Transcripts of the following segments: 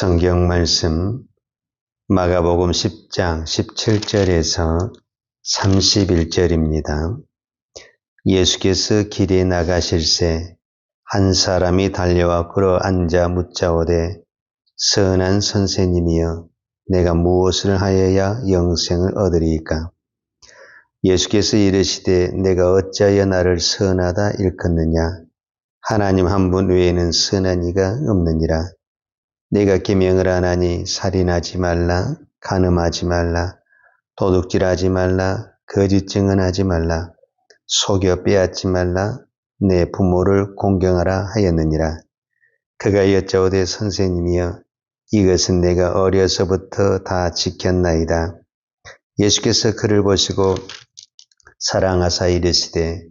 성경 말씀 마가복음 10장 17절에서 31절입니다. 예수께서 길에 나가실새 한 사람이 달려와 끌어앉아 묻자오되 선한 선생님이여 내가 무엇을 하여야 영생을 얻으리이까? 예수께서 이르시되 내가 어찌하여 나를 선하다 일컫느냐? 하나님 한 분 외에는 선한 이가 없느니라. 내가 계명을 안 하니 살인하지 말라, 간음하지 말라, 도둑질하지 말라, 거짓 증언하지 말라, 속여 빼앗지 말라, 내 부모를 공경하라 하였느니라. 그가 여짜오되 선생님이여 이것은 내가 어려서부터 다 지켰나이다. 예수께서 그를 보시고 사랑하사 이르시되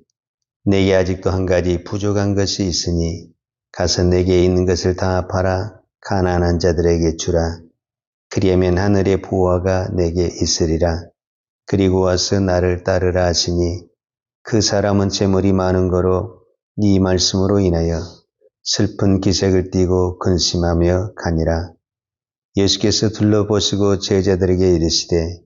내게 아직도 한 가지 부족한 것이 있으니 가서 내게 있는 것을 다 팔아 가난한 자들에게 주라. 그리하면 하늘의 보화가 내게 있으리라. 그리고 와서 나를 따르라 하시니 그 사람은 재물이 많은 거로 네 말씀으로 인하여 슬픈 기색을 띠고 근심하며 가니라. 예수께서 둘러보시고 제자들에게 이르시되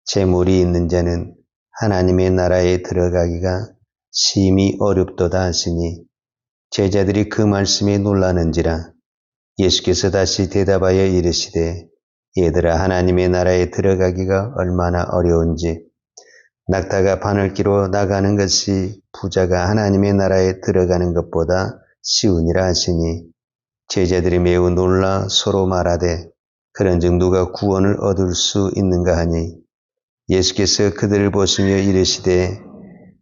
재물이 있는 자는 하나님의 나라에 들어가기가 심히 어렵도다 하시니 제자들이 그 말씀에 놀라는지라. 예수께서 다시 대답하여 이르시되 얘들아 하나님의 나라에 들어가기가 얼마나 어려운지 낙타가 바늘기로 나가는 것이 부자가 하나님의 나라에 들어가는 것보다 쉬우니라 하시니 제자들이 매우 놀라 서로 말하되 그런즉 누가 구원을 얻을 수 있는가 하니 예수께서 그들을 보시며 이르시되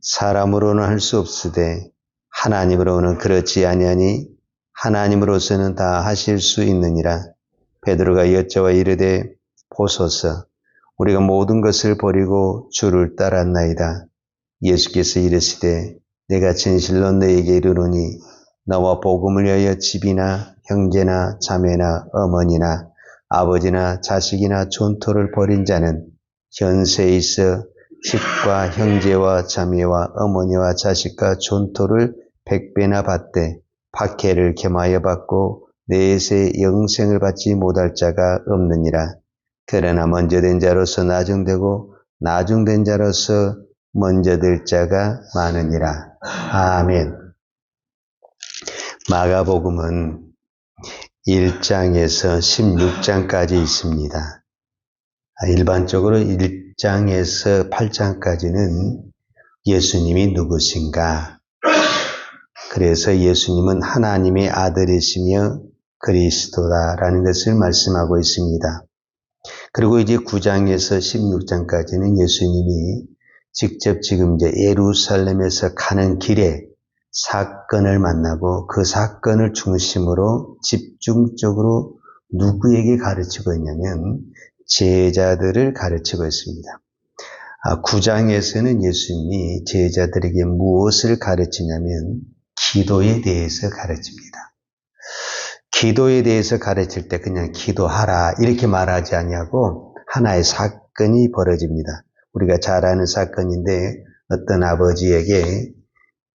사람으로는 할 수 없으되 하나님으로는 그렇지 아니하니 하나님으로서는 다 하실 수 있느니라. 베드로가 여짜와 이르되 보소서 우리가 모든 것을 버리고 주를 따랐나이다. 예수께서 이르시되 내가 진실로 너에게 이르노니 너와 복음을 위하여 집이나 형제나 자매나 어머니나 아버지나 자식이나 존토를 버린 자는 현세에 있어 집과 형제와 자매와 어머니와 자식과 존토를 100배나 받되 박해를 겸하여 받고 내세 영생을 받지 못할 자가 없느니라. 그러나 먼저 된 자로서 나중되고 나중된 자로서 먼저 될 자가 많으니라. 아멘. 마가복음은 1장에서 16장까지 있습니다. 일반적으로 1장에서 8장까지는 예수님이 누구신가? 그래서 예수님은 하나님의 아들이시며 그리스도다라는 것을 말씀하고 있습니다. 그리고 이제 9장에서 16장까지는 예수님이 직접 지금 이제 예루살렘에서 가는 길에 사건을 만나고 그 사건을 중심으로 집중적으로 누구에게 가르치고 있냐면 제자들을 가르치고 있습니다. 9장에서는 예수님이 제자들에게 무엇을 가르치냐면 기도에 대해서 가르칩니다. 기도에 대해서 가르칠 때 그냥 기도하라 이렇게 말하지 아니하고 하나의 사건이 벌어집니다. 우리가 잘 아는 사건인데 어떤 아버지에게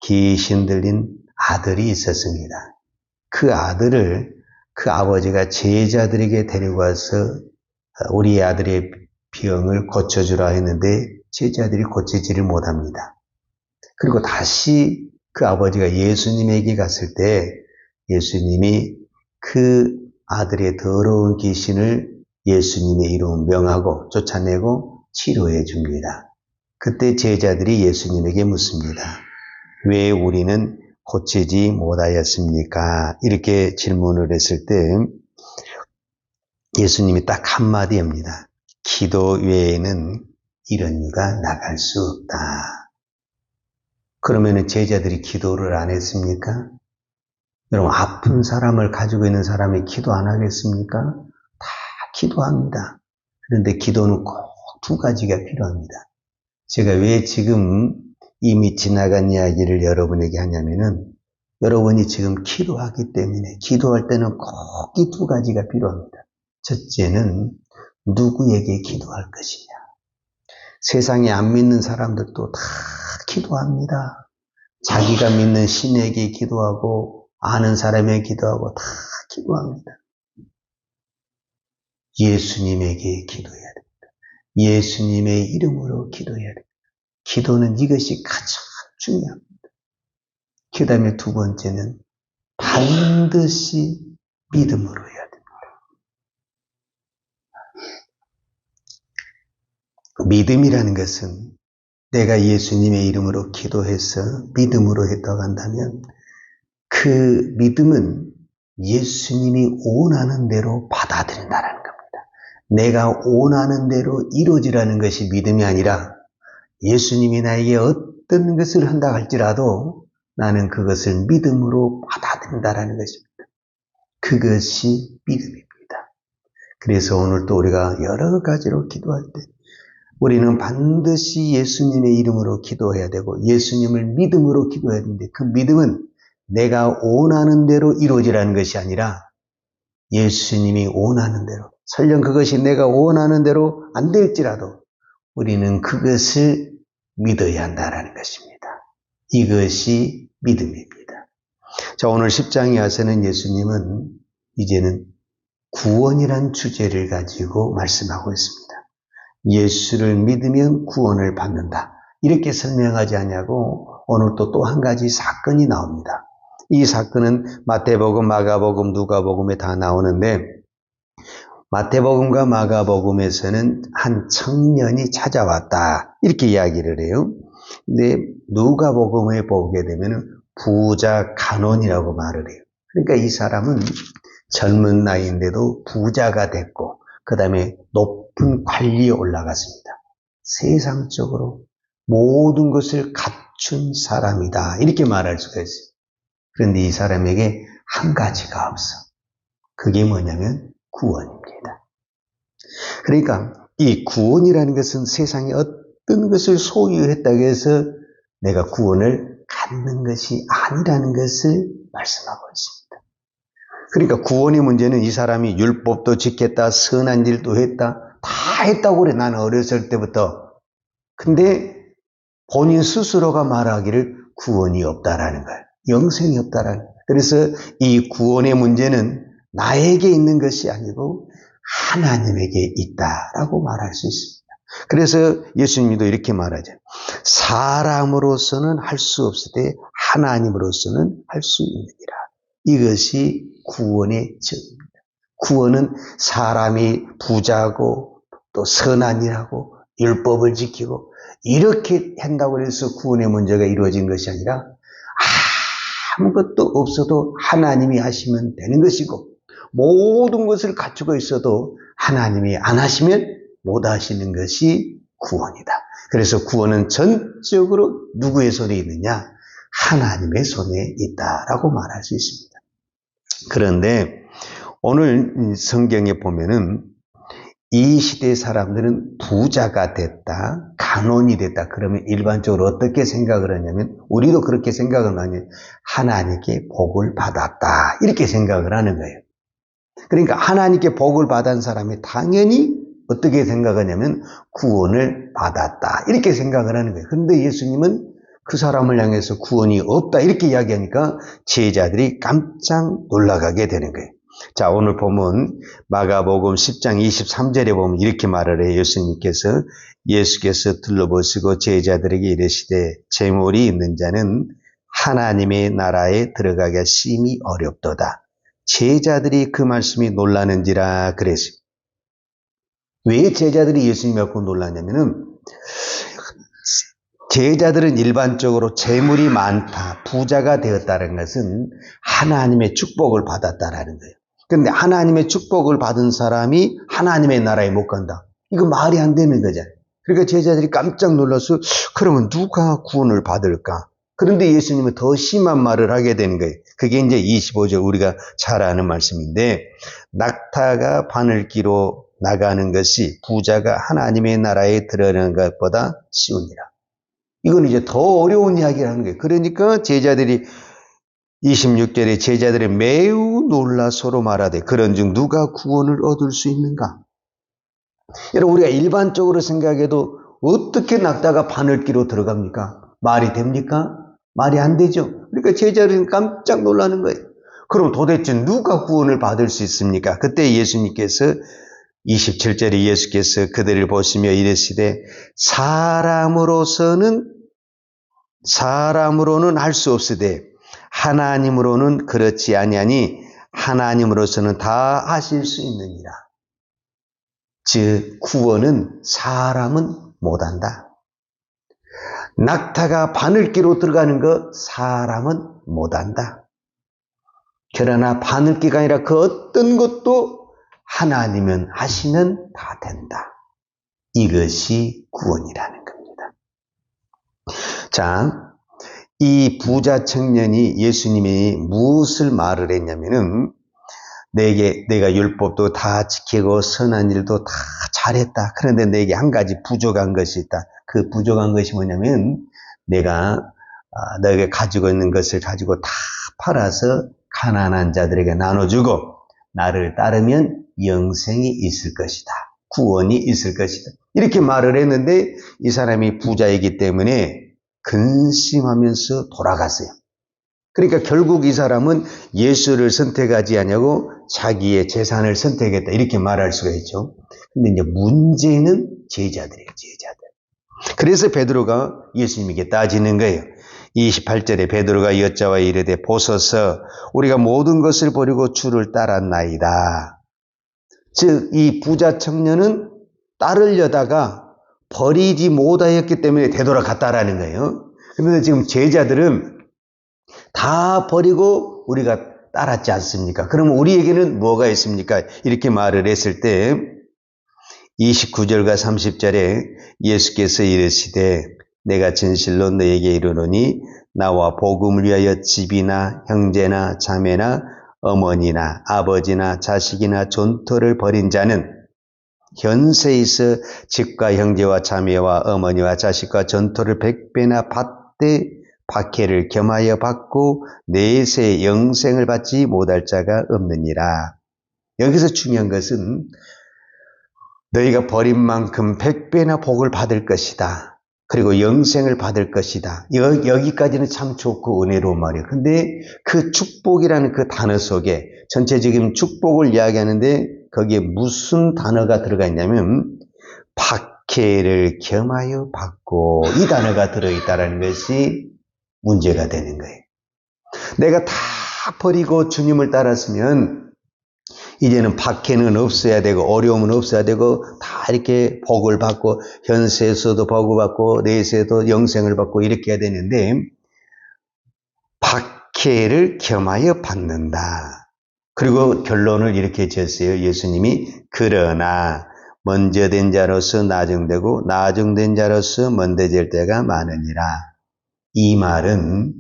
귀신 들린 아들이 있었습니다. 그 아들을 그 아버지가 제자들에게 데리고 와서 우리 아들의 병을 고쳐주라 했는데 제자들이 고치지를 못합니다. 그리고 다시 그 아버지가 예수님에게 갔을 때 예수님이 그 아들의 더러운 귀신을 예수님의 이름 명하고 쫓아내고 치료해 줍니다. 그때 제자들이 예수님에게 묻습니다. 왜 우리는 고치지 못하였습니까? 이렇게 질문을 했을 때 예수님이 딱 한마디 합니다. 기도 외에는 이런 유가 나갈 수 없다. 그러면 제자들이 기도를 안 했습니까? 여러분 아픈 사람을 가지고 있는 사람이 기도 안 하겠습니까? 다 기도합니다. 그런데 기도는 꼭 두 가지가 필요합니다. 제가 왜 지금 이미 지나간 이야기를 여러분에게 하냐면은 여러분이 지금 기도하기 때문에 기도할 때는 꼭 이 두 가지가 필요합니다. 첫째는 누구에게 기도할 것이냐. 세상에 안 믿는 사람들도 다 기도합니다. 자기가 믿는 신에게 기도하고 아는 사람에게 기도하고 다 기도합니다. 예수님에게 기도해야 됩니다. 예수님의 이름으로 기도해야 됩니다. 기도는 이것이 가장 중요합니다. 그 다음에 두 번째는 반드시 믿음으로 해야 됩니다. 믿음이라는 것은 내가 예수님의 이름으로 기도해서 믿음으로 했다고 한다면 그 믿음은 예수님이 원하는 대로 받아들인다는 겁니다. 내가 원하는 대로 이루어지라는 것이 믿음이 아니라 예수님이 나에게 어떤 것을 한다 할지라도 나는 그것을 믿음으로 받아들인다는 것입니다. 그것이 믿음입니다. 그래서 오늘 또 우리가 여러 가지로 기도할 때 우리는 반드시 예수님의 이름으로 기도해야 되고 예수님을 믿음으로 기도해야 되는데 그 믿음은 내가 원하는 대로 이루어지라는 것이 아니라 예수님이 원하는 대로 설령 그것이 내가 원하는 대로 안 될지라도 우리는 그것을 믿어야 한다는 것입니다. 이것이 믿음입니다. 자, 오늘 10장에 와서는 예수님은 이제는 구원이란 주제를 가지고 말씀하고 있습니다. 예수를 믿으면 구원을 받는다. 이렇게 설명하지 않냐고 오늘 또 한 가지 사건이 나옵니다. 이 사건은 마태복음, 마가복음, 누가복음에 다 나오는데 마태복음과 마가복음에서는 한 청년이 찾아왔다. 이렇게 이야기를 해요. 근데 누가복음에 보게 되면 부자 간원이라고 말을 해요. 그러니까 이 사람은 젊은 나이인데도 부자가 됐고 그 다음에 높은 관리에 올라갔습니다. 세상적으로 모든 것을 갖춘 사람이다. 이렇게 말할 수가 있어요. 그런데 이 사람에게 한 가지가 없어. 그게 뭐냐면 구원입니다. 그러니까 이 구원이라는 것은 세상에 어떤 것을 소유했다고 해서 내가 구원을 갖는 것이 아니라는 것을 말씀하고 있습니다. 그러니까 구원의 문제는 이 사람이 율법도 지켰다, 선한 일도 했다, 다 했다고 그래. 나는 어렸을 때부터. 근데 본인 스스로가 말하기를 구원이 없다라는 거예요. 영생이 없다라는 거예요. 그래서 이 구원의 문제는 나에게 있는 것이 아니고 하나님에게 있다라고 말할 수 있습니다. 그래서 예수님도 이렇게 말하죠. 사람으로서는 할 수 없으되 하나님으로서는 할 수 있느니라. 이것이 구원의 정입니다. 구원은 사람이 부자고 또 선한 일하고 율법을 지키고 이렇게 한다고 해서 구원의 문제가 이루어진 것이 아니라 아무것도 없어도 하나님이 하시면 되는 것이고 모든 것을 갖추고 있어도 하나님이 안 하시면 못 하시는 것이 구원이다. 그래서 구원은 전적으로 누구의 손에 있느냐? 하나님의 손에 있다라고 말할 수 있습니다. 그런데 오늘 성경에 보면은 이 시대의 사람들은 부자가 됐다, 간원이 됐다. 그러면 일반적으로 어떻게 생각을 하냐면 우리도 그렇게 생각을 많이 해요. 하나님께 복을 받았다. 이렇게 생각을 하는 거예요. 그러니까 하나님께 복을 받은 사람이 당연히 어떻게 생각하냐면 구원을 받았다. 이렇게 생각을 하는 거예요. 그런데 예수님은 그 사람을 향해서 구원이 없다. 이렇게 이야기하니까 제자들이 깜짝 놀라게 되는 거예요. 자, 오늘 보면 마가복음 10장 23절에 보면 이렇게 말을 해요. 예수께서 둘러보시고 제자들에게 이르시되 재물이 있는 자는 하나님의 나라에 들어가기가 심히 어렵도다. 제자들이 그 말씀이 놀라는지라 그랬어요. 왜 제자들이 예수님 갖고 놀라냐면은 제자들은 일반적으로 재물이 많다, 부자가 되었다는 것은 하나님의 축복을 받았다라는 거예요. 그런데 하나님의 축복을 받은 사람이 하나님의 나라에 못 간다. 이거 말이 안 되는 거잖아요. 그러니까 제자들이 깜짝 놀라서 그러면 누가 구원을 받을까? 그런데 예수님은 더 심한 말을 하게 되는 거예요. 그게 이제 25절 우리가 잘 아는 말씀인데 낙타가 바늘기로 나가는 것이 부자가 하나님의 나라에 들어가는 것보다 쉬우니라. 이건 이제 더 어려운 이야기를 하는 거예요. 그러니까 제자들이 26절에 제자들이 매우 놀라 서로 말하되 그런즉 누가 구원을 얻을 수 있는가? 여러분 우리가 일반적으로 생각해도 어떻게 낙타가 바늘기로 들어갑니까? 말이 됩니까? 말이 안 되죠. 그러니까 제자들은 깜짝 놀라는 거예요. 그럼 도대체 누가 구원을 받을 수 있습니까? 그때 예수님께서 27절에 예수께서 그들을 보시며 이르시되 사람으로는 할 수 없으되 하나님으로는 그렇지 아니하니 하나님으로서는 다 하실 수 있느니라. 즉 구원은 사람은 못한다. 낙타가 바늘기로 들어가는 것 사람은 못한다. 그러나 바늘기가 아니라 그 어떤 것도 하나님은 하시면 다 된다. 이것이 구원이라는 겁니다. 자, 이 부자 청년이 예수님이 무엇을 말을 했냐면은 내가 율법도 다 지키고 선한 일도 다 잘했다. 그런데 내게 한 가지 부족한 것이 있다. 그 부족한 것이 뭐냐면 내가 너에게 가지고 있는 것을 가지고 다 팔아서 가난한 자들에게 나눠주고 나를 따르면 영생이 있을 것이다. 구원이 있을 것이다. 이렇게 말을 했는데 이 사람이 부자이기 때문에 근심하면서 돌아갔어요. 그러니까 결국 이 사람은 예수를 선택하지 않냐고 자기의 재산을 선택했다. 이렇게 말할 수가 있죠. 근데 이제 문제는 제자들이에요, 제자들. 그래서 베드로가 예수님에게 따지는 거예요. 28절에 베드로가 여자와 이르되 보소서 우리가 모든 것을 버리고 주를 따랐나이다. 즉 이 부자 청년은 따르려다가 버리지 못하였기 때문에 되돌아갔다라는 거예요. 그런데 지금 제자들은 다 버리고 우리가 따랐지 않습니까? 그러면 우리에게는 뭐가 있습니까? 이렇게 말을 했을 때 29절과 30절에 예수께서 이르시되 내가 진실로 너에게 이르노니 나와 복음을 위하여 집이나 형제나 자매나 어머니나 아버지나 자식이나 존토를 버린 자는 현세에서 집과 형제와 자매와 어머니와 자식과 전토를 100배나 받되 박해를 겸하여 받고 내세 영생을 받지 못할 자가 없느니라. 여기서 중요한 것은 너희가 버린 만큼 100배나 복을 받을 것이다. 그리고 영생을 받을 것이다. 여기까지는 참 좋고 은혜로운 말이에요. 근데 그 축복이라는 그 단어 속에 전체적인 축복을 이야기하는데 거기에 무슨 단어가 들어가 있냐면 박해를 겸하여 받고 이 단어가 들어있다는 것이 문제가 되는 거예요. 내가 다 버리고 주님을 따랐으면 이제는 박해는 없어야 되고 어려움은 없어야 되고 다 이렇게 복을 받고 현세에서도 복을 받고 내세에도 영생을 받고 이렇게 해야 되는데 박해를 겸하여 받는다. 그리고 결론을 이렇게 지었어요. 예수님이 그러나 먼저 된 자로서 나중되고 나중된 자로서 먼저질 때가 많으니라. 이 말은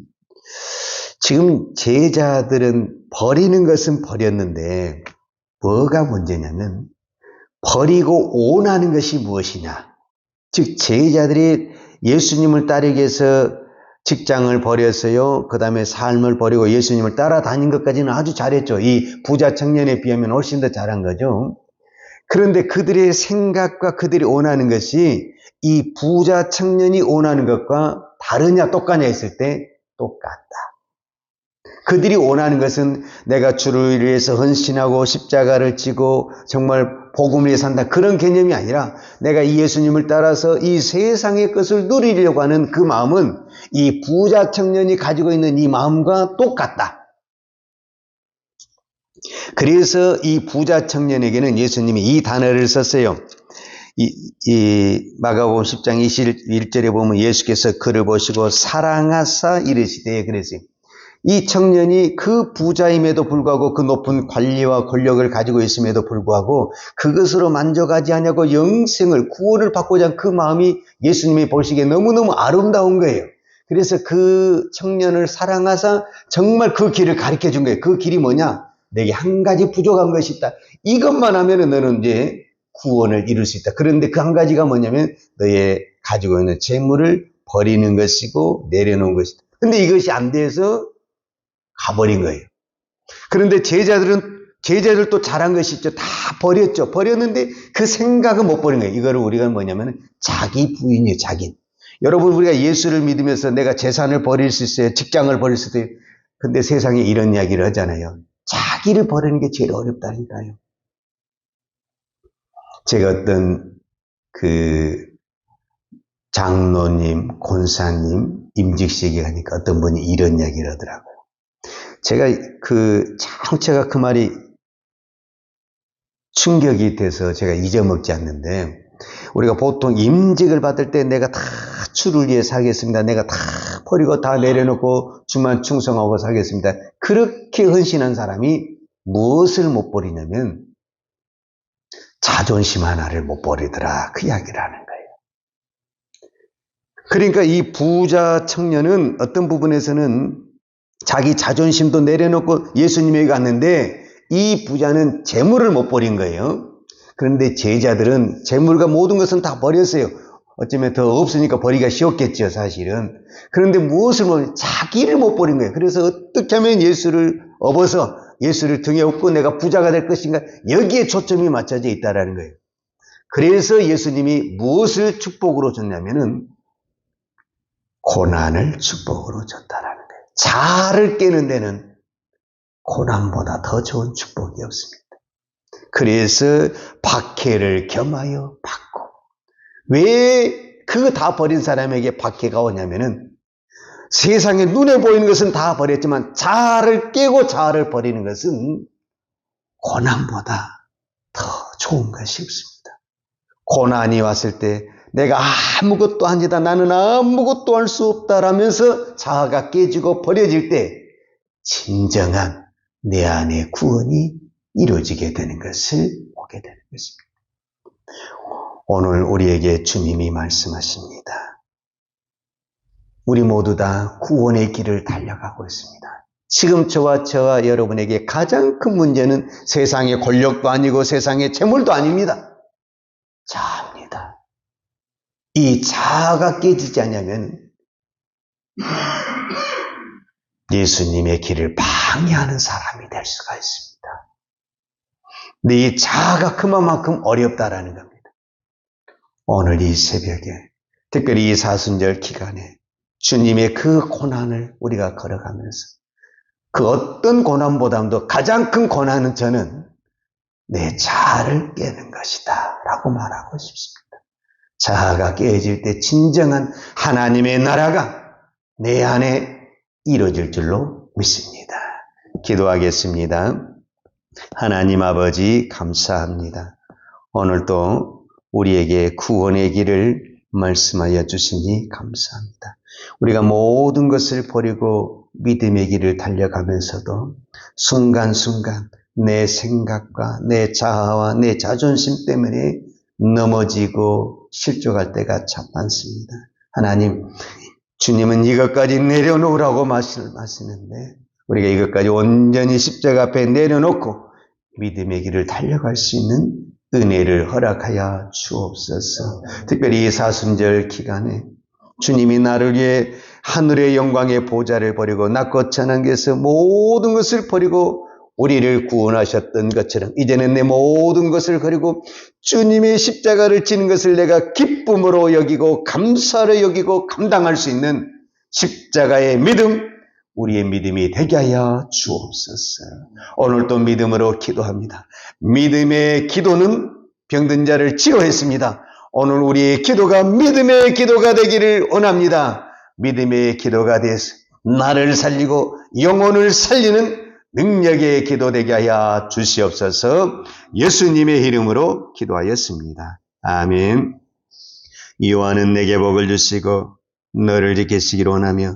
지금 제자들은 버리는 것은 버렸는데 뭐가 문제냐면 버리고 원하는 것이 무엇이냐. 즉 제자들이 예수님을 따르기 위해서 직장을 버렸어요. 그 다음에 삶을 버리고 예수님을 따라다닌 것까지는 아주 잘했죠. 이 부자 청년에 비하면 훨씬 더 잘한 거죠. 그런데 그들의 생각과 그들이 원하는 것이 이 부자 청년이 원하는 것과 다르냐 똑같냐 했을 때 똑같다. 그들이 원하는 것은 내가 주를 위해서 헌신하고 십자가를 지고 정말 복음을 위해 산다. 그런 개념이 아니라 내가 이 예수님을 따라서 이 세상의 것을 누리려고 하는 그 마음은 이 부자 청년이 가지고 있는 이 마음과 똑같다. 그래서 이 부자 청년에게는 예수님이 이 단어를 썼어요. 이 마가복음 10장 21절에 보면 예수께서 그를 보시고 사랑하사 이르시되 그랬어요. 이 청년이 그 부자임에도 불구하고 그 높은 관리와 권력을 가지고 있음에도 불구하고 그것으로 만족하지 않냐고 영생을 구원을 받고자 한 그 마음이 예수님이 보시기에 너무너무 아름다운 거예요. 그래서 그 청년을 사랑하사 정말 그 길을 가르쳐 준 거예요. 그 길이 뭐냐? 내게 한 가지 부족한 것이 있다. 이것만 하면 너는 이제 구원을 이룰 수 있다. 그런데 그 한 가지가 뭐냐면 너의 가지고 있는 재물을 버리는 것이고 내려놓은 것이다. 근데 이것이 안 돼서 가버린 거예요. 그런데 제자들도 잘한 것이 있죠. 다 버렸죠. 버렸는데 그 생각은 못 버린 거예요. 이거를 우리가 뭐냐면 자기 부인이에요. 자기. 여러분 우리가 예수를 믿으면서 내가 재산을 버릴 수 있어요. 직장을 버릴 수 있어요. 근데 세상에 이런 이야기를 하잖아요. 자기를 버리는 게 제일 어렵다니까요. 제가 어떤 장로님, 권사님 임직식에 가니까 어떤 분이 이런 얘기를 하더라고요. 제가 제가 그 말이 충격이 돼서 제가 잊어먹지 않는데, 우리가 보통 임직을 받을 때 내가 다 주를 위해 살겠습니다. 내가 다 버리고 다 내려놓고 주만 충성하고 살겠습니다. 그렇게 헌신한 사람이 무엇을 못 버리냐면 자존심 하나를 못 버리더라, 그 이야기를 하는 거예요. 그러니까 이 부자 청년은 어떤 부분에서는 자기 자존심도 내려놓고 예수님에게 갔는데, 이 부자는 재물을 못 버린 거예요. 그런데 제자들은 재물과 모든 것은 다 버렸어요. 어쩌면 더 없으니까 버리기가 쉬웠겠죠, 사실은. 그런데 무엇을 자기를 못 버린 거예요. 그래서 어떻게 하면 예수를 업어서 예수를 등에 업고 내가 부자가 될 것인가, 여기에 초점이 맞춰져 있다는 거예요. 그래서 예수님이 무엇을 축복으로 줬냐면은 고난을 축복으로 줬다라는 거예요. 자아를 깨는 데는 고난보다 더 좋은 축복이 없습니다. 그래서 박해를 겸하여 받고, 왜 그거 다 버린 사람에게 박해가 오냐면은 세상에 눈에 보이는 것은 다 버렸지만 자아를 깨고 자아를 버리는 것은 고난보다 더 좋은 것이 없습니다. 고난이 왔을 때 내가 아무것도 아니다, 나는 아무것도 할 수 없다라면서 자아가 깨지고 버려질 때 진정한 내 안의 구원이 이루어지게 되는 것을 보게 되는 것입니다. 오늘 우리에게 주님이 말씀하십니다. 우리 모두 다 구원의 길을 달려가고 있습니다. 지금 저와 여러분에게 가장 큰 문제는 세상의 권력도 아니고 세상의 재물도 아닙니다. 자아입니다. 이 자아가 깨지지 않으면 예수님의 길을 방해하는 사람이 될 수가 있습니다. 근데 이 자아가 그만큼 어렵다라는 겁니다. 오늘 이 새벽에, 특별히 이 사순절 기간에 주님의 그 고난을 우리가 걸어가면서 그 어떤 고난보다도 가장 큰 고난은 저는 내 자아를 깨는 것이다 라고 말하고 싶습니다. 자아가 깨질 때 진정한 하나님의 나라가 내 안에 이루어질 줄로 믿습니다. 기도하겠습니다. 하나님 아버지, 감사합니다. 오늘도 우리에게 구원의 길을 말씀하여 주시니 감사합니다. 우리가 모든 것을 버리고 믿음의 길을 달려가면서도 순간순간 내 생각과 내 자아와 내 자존심 때문에 넘어지고 실족할 때가 참 많습니다. 하나님, 주님은 이것까지 내려놓으라고 말씀하시는데 우리가 이것까지 온전히 십자가 앞에 내려놓고 믿음의 길을 달려갈 수 있는 은혜를 허락하여 주옵소서. 특별히 이 사순절 기간에 주님이 나를 위해 하늘의 영광의 보좌를 버리고 낮고 천한 데서 모든 것을 버리고 우리를 구원하셨던 것처럼 이제는 내 모든 것을 버리고 주님의 십자가를 지는 것을 내가 기쁨으로 여기고 감사로 여기고 감당할 수 있는 십자가의 믿음, 우리의 믿음이 되게 하여 주옵소서. 오늘도 믿음으로 기도합니다. 믿음의 기도는 병든 자를 치료했습니다. 오늘 우리의 기도가 믿음의 기도가 되기를 원합니다. 믿음의 기도가 돼서 나를 살리고 영혼을 살리는 능력의 기도 되게 하여 주시옵소서. 예수님의 이름으로 기도하였습니다. 아멘. 여호와는 내게 복을 주시고 너를 지키시기를 원하며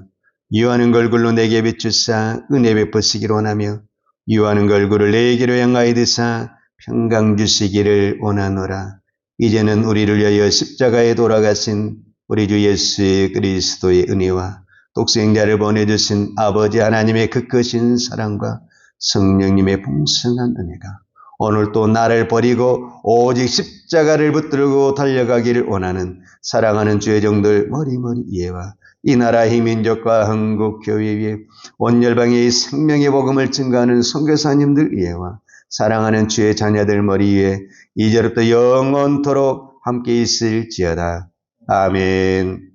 여호와는 얼굴로 내게 비추사 은혜 베푸시기를 원하며 여호와는 얼굴을 내게로 향하여 드사 평강 주시기를 원하노라. 이제는 우리를 위하여 십자가에 돌아가신 우리 주 예수 그리스도의 은혜와 독생자를 보내주신 아버지 하나님의 그 크신 사랑과 성령님의 풍성한 은혜가 오늘 또 나를 버리고 오직 십자가를 붙들고 달려가기를 원하는 사랑하는 주의 종들 머리머리 이해와 이 나라 이 민족과 한국 교회 위에 온 열방의 생명의 복음을 증거하는 선교사님들 이해와 사랑하는 주의 자녀들 머리 위에 이제부터 영원토록 함께 있을지어다. 아멘.